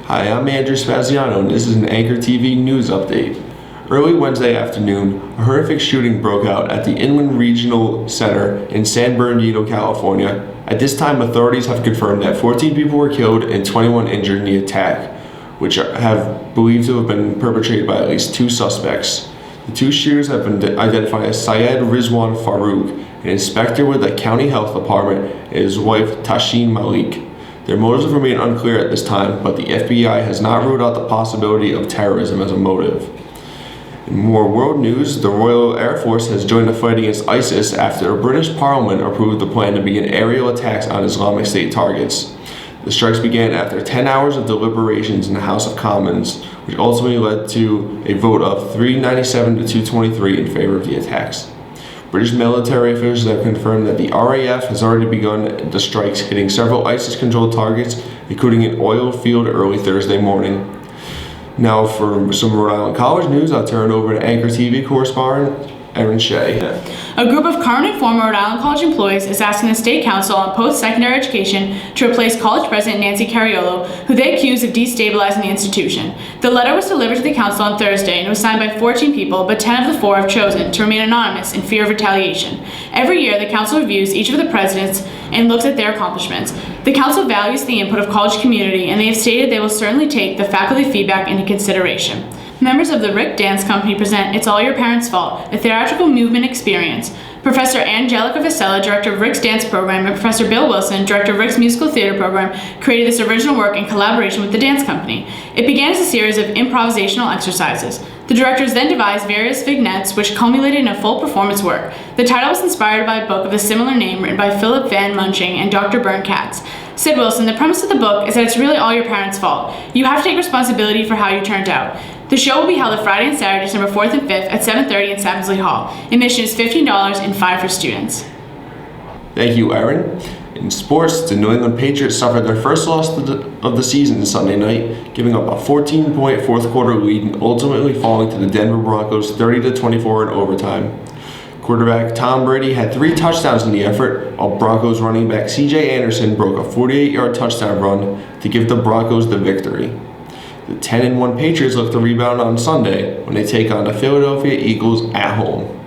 Hi, I'm Andrew Spaziano, and this is an Anchor TV news update. Early Wednesday afternoon, a horrific shooting broke out at the Inland Regional Center in San Bernardino, California. At this time, authorities have confirmed that 14 people were killed and 21 injured in the attack, which have believed to have been perpetrated by at least two suspects. The two shooters have been identified as Syed Rizwan Farouk, an inspector with the county health department, and his wife Tashin Malik. Their motives remain unclear at this time, but the FBI has not ruled out the possibility of terrorism as a motive. In more world news, the Royal Air Force has joined the fight against ISIS after a British Parliament approved the plan to begin aerial attacks on Islamic State targets. The strikes began after 10 hours of deliberations in the House of Commons, which ultimately led to a vote of 397 to 223 in favor of the attacks. British military officials have confirmed that the RAF has already begun the strikes, hitting several ISIS-controlled targets, including an oil field early Thursday morning. Now for some Rhode Island College news, I'll turn it over to Anchor TV correspondent Erin Shea. A group of current and former Rhode Island College employees is asking the State Council on Post-Secondary Education to replace College President Nancy Cariolo, who they accuse of destabilizing the institution. The letter was delivered to the Council on Thursday and was signed by 14 people, but 10 of the 4 have chosen to remain anonymous in fear of retaliation. Every year, the Council reviews each of the presidents and looks at their accomplishments. The Council values the input of college community, and they have stated they will certainly take the faculty feedback into consideration. Members of the Rick Dance Company present It's All Your Parents' Fault, a theatrical movement experience. Professor Angelica Vasella, director of Rick's dance program, and Professor Bill Wilson, director of Rick's musical theater program, created this original work in collaboration with the dance company. It began as a series of improvisational exercises. The directors then devised various vignettes which culminated in a full performance work. The title was inspired by a book of a similar name written by Philip Van Munching and Dr. Bern Katz. Said Wilson, the premise of the book is that it's really all your parents' fault. You have to take responsibility for how you turned out. The show will be held on Friday and Saturday, December 4th and 5th at 7:30 in Savinsley Hall. Admission is $15 and $5 for students. Thank you, Erin. In sports, the New England Patriots suffered their first loss of the season Sunday night, giving up a 14-point fourth quarter lead and ultimately falling to the Denver Broncos 30-24 in overtime. Quarterback Tom Brady had 3 touchdowns in the effort, while Broncos running back C.J. Anderson broke a 48-yard touchdown run to give the Broncos the victory. The 10-1 Patriots look to rebound on Sunday when they take on the Philadelphia Eagles at home.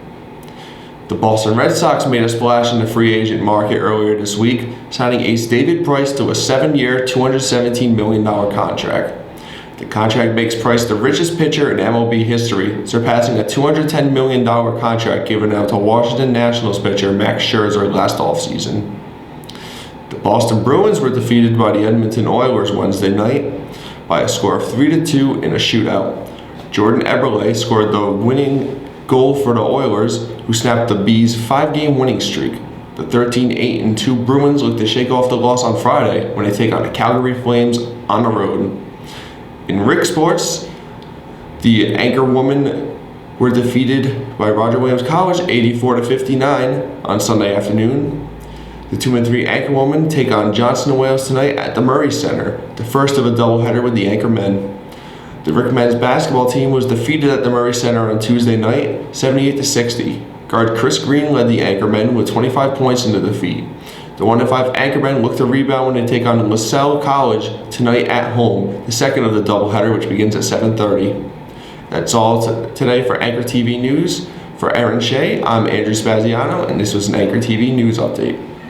The Boston Red Sox made a splash in the free agent market earlier this week, signing ace David Price to a 7-year, $217 million contract. The contract makes Price the richest pitcher in MLB history, surpassing a $210 million contract given out to Washington Nationals pitcher Max Scherzer last offseason. The Boston Bruins were defeated by the Edmonton Oilers Wednesday night by a score of 3-2 in a shootout. Jordan Eberle scored the winning goal for the Oilers, who snapped the Bees' 5-game winning streak. The 13-8-2 Bruins look to shake off the loss on Friday when they take on the Calgary Flames on the road. In Rick Sports, the Anchor Women were defeated by Roger Williams College 84-59 on Sunday afternoon. The 2-3 Anchor Women take on Johnson & Wales tonight at the Murray Center, the first of a doubleheader with the Anchor Men. The Rick men's basketball team was defeated at the Murray Center on Tuesday night, 78-60. Guard Chris Green led the Anchor Men with 25 points in the defeat. The 1-5 Anchor Men look to rebound when they take on LaSalle College tonight at home, the second of the doubleheader, which begins at 7:30. That's all today for Anchor TV News. For Erin Shea, I'm Andrew Spaziano, and this was an Anchor TV News Update.